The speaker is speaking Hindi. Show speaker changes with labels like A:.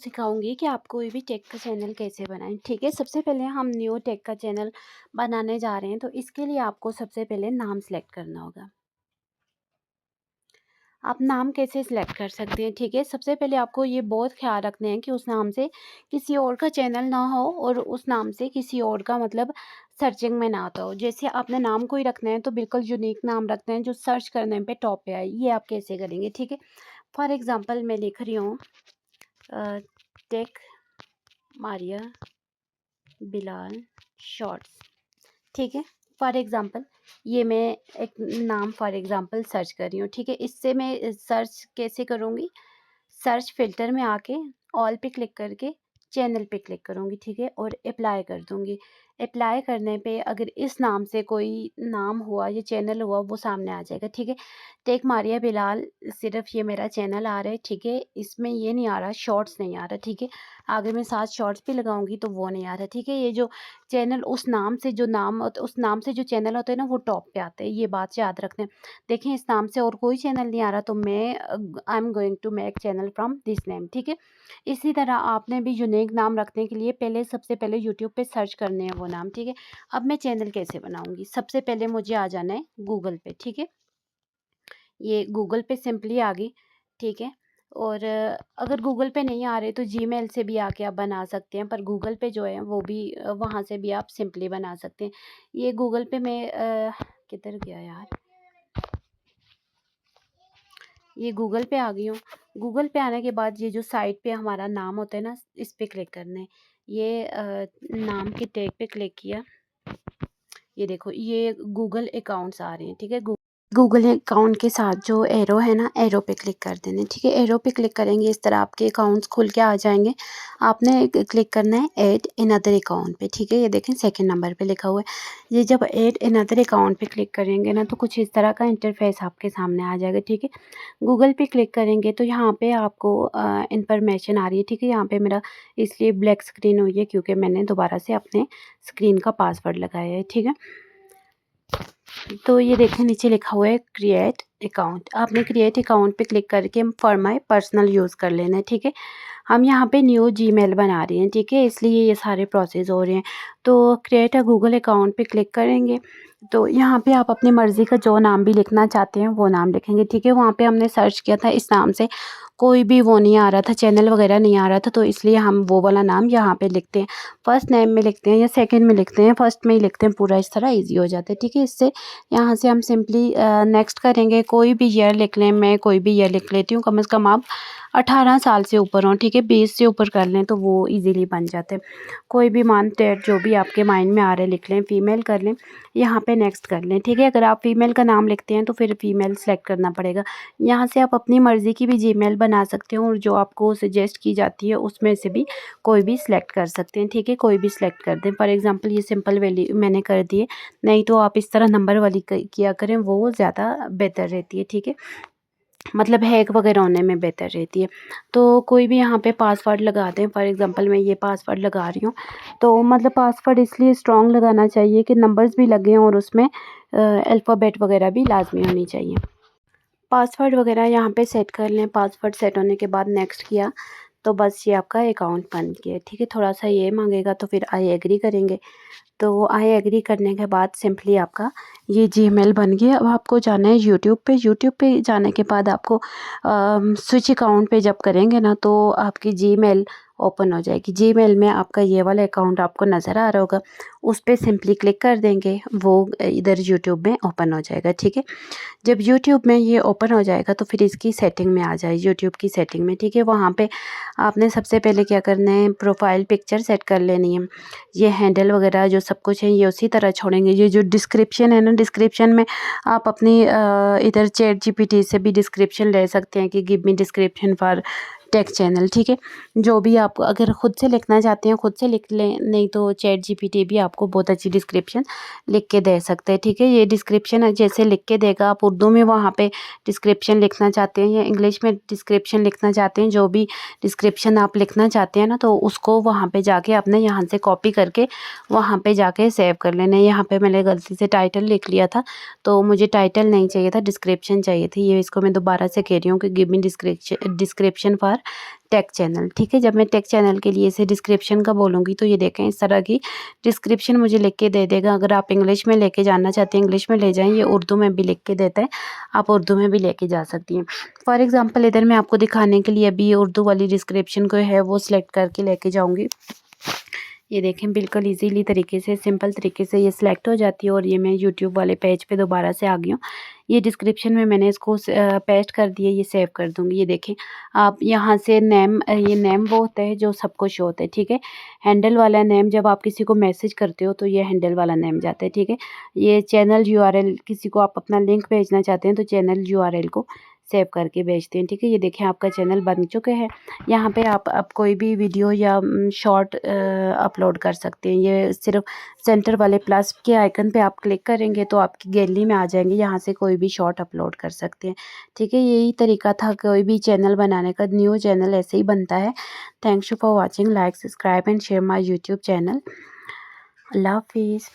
A: सिखाऊंगी कि आप कोई भी टेक का चैनल कैसे बनाएं। ठीक है, सबसे पहले हम न्यू टेक का चैनल बनाने जा रहे हैं, तो इसके लिए आपको सबसे पहले नाम सेलेक्ट करना होगा। आप नाम कैसे सिलेक्ट कर सकते हैं? ठीक है, सबसे पहले आपको ये बहुत ख्याल रखना है कि उस नाम से किसी और का चैनल ना हो और उस नाम से किसी और का मतलब सर्चिंग में ना आता हो। जैसे आपने नाम कोई रखना है तो बिल्कुल यूनिक नाम रखना है जो सर्च करने पे टॉप पे आए। ये आप कैसे करेंगे? ठीक है, फॉर एग्जांपल मैं लिख रही हूँ टेक मारिया बिलाल शॉर्ट्स। ठीक है, फॉर एग्जांपल ये मैं एक नाम फॉर एग्जांपल सर्च कर रही हूँ। ठीक है, इससे मैं सर्च कैसे करूँगी? सर्च फिल्टर में आके ऑल पे क्लिक करके चैनल पे क्लिक करूँगी। ठीक है, और अप्लाई कर दूँगी। अप्लाई करने पे अगर इस नाम से कोई नाम हुआ या चैनल हुआ वो सामने आ जाएगा। ठीक है, टेक मारिया बिलाल सिर्फ ये मेरा चैनल आ रहा है। ठीक है, इसमें ये नहीं आ रहा, शॉर्ट्स नहीं आ रहा। ठीक है, अगर मैं साथ शॉर्ट्स भी लगाऊंगी तो वो नहीं आ रहा। ठीक है, ये जो चैनल उस नाम से जो नाम उस नाम से जो चैनल होते हैं ना वो टॉप पे आते हैं। ये बात याद रखना है। देखें, इस नाम से और कोई चैनल नहीं आ रहा तो मैं I am going to make channel from this name. ठीक है, इसी तरह आपने भी यूनिक नाम रखने के लिए पहले सबसे पहले यूट्यूब पे सर्च करने हैं वो नाम। ठीक है, अब मैं चैनल कैसे बनाऊंगी? सबसे पहले मुझे आ जाना है गूगल पे। ठीक है, ये गूगल पे सिंपली आ गई। ठीक है, और अगर गूगल पे नहीं आ रहे तो जीमेल से भी आके आप बना सकते हैं, पर गूगल पे जो है वो भी वहाँ से भी आप सिंपली बना सकते हैं। ये गूगल पे में किधर गया यार, ये गूगल पे आ गई हूँ। गूगल पे आने के बाद ये जो साइट पे हमारा नाम होता है ना, इस पे क्लिक करना है। ये नाम के टैग पे क्लिक किया। ये देखो, ये गूगल अकाउंट्स आ रहे हैं। ठीक है, गूगल अकाउंट के साथ जो एरो है ना, एरो पे क्लिक कर देना। ठीक है, एरो पे क्लिक करेंगे इस तरह आपके अकाउंट्स खुल के आ जाएंगे। आपने क्लिक करना है ऐड अनदर अकाउंट पे। ठीक है, ये देखें सेकंड नंबर पे लिखा हुआ है। ये जब ऐड अनदर अकाउंट पे क्लिक करेंगे ना तो कुछ इस तरह का इंटरफेस आपके सामने आ जाएगा। ठीक है, गूगल पे क्लिक करेंगे तो यहाँ पे आपको इंफॉर्मेशन आ रही है। ठीक है, यहाँ पे मेरा इसलिए ब्लैक स्क्रीन हुई है क्योंकि मैंने दोबारा से अपने स्क्रीन का पासवर्ड लगाया है। ठीक है, तो ये देखें नीचे लिखा हुआ है क्रिएट अकाउंट। आपने क्रिएट अकाउंट पे क्लिक करके फॉर माई पर्सनल यूज़ कर लेना है। ठीक है, हम यहाँ पे न्यू जीमेल बना रहे हैं। ठीक है, इसलिए ये सारे प्रोसेस हो रहे हैं। तो क्रिएट अ गूगल अकाउंट पे क्लिक करेंगे तो यहाँ पे आप अपनी मर्ज़ी का जो नाम भी लिखना चाहते हैं वो नाम लिखेंगे। ठीक है, वहाँ पे हमने सर्च किया था इस नाम से, कोई भी वो नहीं आ रहा था, चैनल वगैरह नहीं आ रहा था, तो इसलिए हम वो वाला नाम यहाँ पे लिखते हैं। फर्स्ट नेम में लिखते हैं या सेकंड में लिखते हैं, फर्स्ट में ही लिखते हैं पूरा, इस तरह ईजी हो जाता है। ठीक है, इससे यहाँ से हम सिंपली नेक्स्ट करेंगे। कोई भी ईयर लिख लें, मैं कोई भी ईयर लिख लेती हूँ, कम से कम आप 18 साल से ऊपर हों। ठीक है, 20 से ऊपर कर लें तो वो इजीली बन जाते हैं। कोई भी मंथ डेट जो भी आपके माइंड में आ रहा है लिख लें, फीमेल कर लें, यहाँ पे नेक्स्ट कर लें। ठीक है, अगर आप फीमेल का नाम लिखते हैं तो फिर फीमेल सेलेक्ट करना पड़ेगा। यहाँ से आप अपनी मर्ज़ी की भी जीमेल बना सकते हो और जो आपको सजेस्ट की जाती है उसमें से भी कोई भी सिलेक्ट कर सकते हैं। ठीक है, कोई भी सिलेक्ट कर दें। फॉर एग्जांपल ये सिंपल वैली मैंने कर दी है, नहीं तो आप इस तरह नंबर वाली किया करें, वो ज़्यादा बेहतर रहती है। ठीक है, मतलब हैक वगैरह होने में बेहतर रहती है। तो कोई भी यहाँ पे पासवर्ड लगा दें। फॉर एग्जांपल मैं ये पासवर्ड लगा रही हूँ, तो मतलब पासवर्ड इसलिए स्ट्रॉन्ग लगाना चाहिए कि नंबर्स भी लगे और उसमें अल्फ़ाबेट वगैरह भी लाजमी होनी चाहिए। पासवर्ड वगैरह यहाँ पे सेट कर लें। पासवर्ड सेट होने के बाद नेक्स्ट किया तो बस ये आपका अकाउंट बन गया। ठीक है, थोड़ा सा ये मांगेगा तो फिर आई एग्री करेंगे। तो आई एग्री करने के बाद सिंपली आपका ये जीमेल बन गया। अब आपको जाना है यूट्यूब पे। यूट्यूब पे जाने के बाद आपको स्विच अकाउंट पे जब करेंगे ना तो आपकी जीमेल ओपन हो जाएगी। जीमेल में आपका ये वाला अकाउंट आपको नज़र आ रहा होगा, उस पर सिंपली क्लिक कर देंगे, वो इधर यूट्यूब में ओपन हो जाएगा। ठीक है, जब यूट्यूब में ये ओपन हो जाएगा तो फिर इसकी सेटिंग में आ जाए, यूट्यूब की सेटिंग में। ठीक है, वहाँ पे आपने सबसे पहले क्या करना है, प्रोफाइल पिक्चर सेट कर लेनी है। ये हैंडल वगैरह जो सब कुछ है ये उसी तरह छोड़ेंगे। ये जो डिस्क्रिप्शन है ना, डिस्क्रिप्शन में आप अपनी इधर चैट जीपीटी से भी डिस्क्रिप्शन ले सकते हैं कि give me description for take channel. ठीक है, जो भी आप अगर ख़ुद से लिखना चाहते हैं खुद से लिख लें, नहीं तो चैट जीपीटी भी आपको बहुत अच्छी डिस्क्रिप्शन लिख के दे सकते हैं। ठीक है, ये डिस्क्रिप्शन जैसे लिख के देगा, आप उर्दू में वहाँ पे डिस्क्रिप्शन लिखना चाहते हैं या इंग्लिश में डिस्क्रिप्शन लिखना चाहते हैं, जो भी डिस्क्रिप्शन आप लिखना चाहते हैं ना, तो उसको वहाँ पे जाके अपने यहाँ से कॉपी करके वहाँ पे जाके सेव कर लेना है। यहाँ पे मैंने गलती से टाइटल लिख लिया था, तो मुझे टाइटल नहीं चाहिए था, डिस्क्रिप्शन चाहिए थी। ये इसको मैं दोबारा से कह रही हूँ कि give me description for take channel. ठीक है, जब मैं टेक चैनल के लिए इसे डिस्क्रिप्शन का बोलूँगी तो ये देखें इस तरह की डिस्क्रिप्शन मुझे लिख के दे देगा। अगर आप इंग्लिश में लेके जाना चाहते हैं इंग्लिश में ले जाएँ, ये उर्दू में भी लिख के देता है, आप उर्दू में भी लेके जा सकती हैं। फॉर एग्ज़ाम्पल इधर मैं आपको दिखाने के लिए अभी ये उर्दू वाली डिस्क्रिप्शन को है वो सिलेक्ट करके लेके जाऊँगी। ये देखें बिल्कुल इजीली तरीके से, सिंपल तरीके से ये सिलेक्ट हो जाती है और ये मैं यूट्यूब वाले पेज पे दोबारा से आ गई हूँ। ये डिस्क्रिप्शन में मैंने इसको पेस्ट कर दिया, ये सेव कर दूँगी। ये देखें आप यहाँ से नेम, ये नेम वो होता है जो सबको शो होता है, ठीक है। हैंडल वाला नेम जब आप किसी को मैसेज करते हो तो ये हैंडल वाला नेम जाता है, ठीक है। ये चैनल यूआरएल, किसी को आप अपना लिंक भेजना चाहते हैं तो चैनल यूआरएल को सेव करके भेजते हैं, ठीक है। ये देखें आपका चैनल बन चुके हैं। यहाँ पे आप अब कोई भी वीडियो या शॉर्ट अपलोड कर सकते हैं। ये सिर्फ सेंटर वाले प्लस के आइकन पे आप क्लिक करेंगे तो आपकी गैलरी में आ जाएंगे, यहाँ से कोई भी शॉर्ट अपलोड कर सकते हैं, ठीक है। यही तरीका था कोई भी चैनल बनाने का, न्यू चैनल ऐसे ही बनता है। Thanks you for watching, like subscribe and share my YouTube channel. अल्लाह हाफिज़।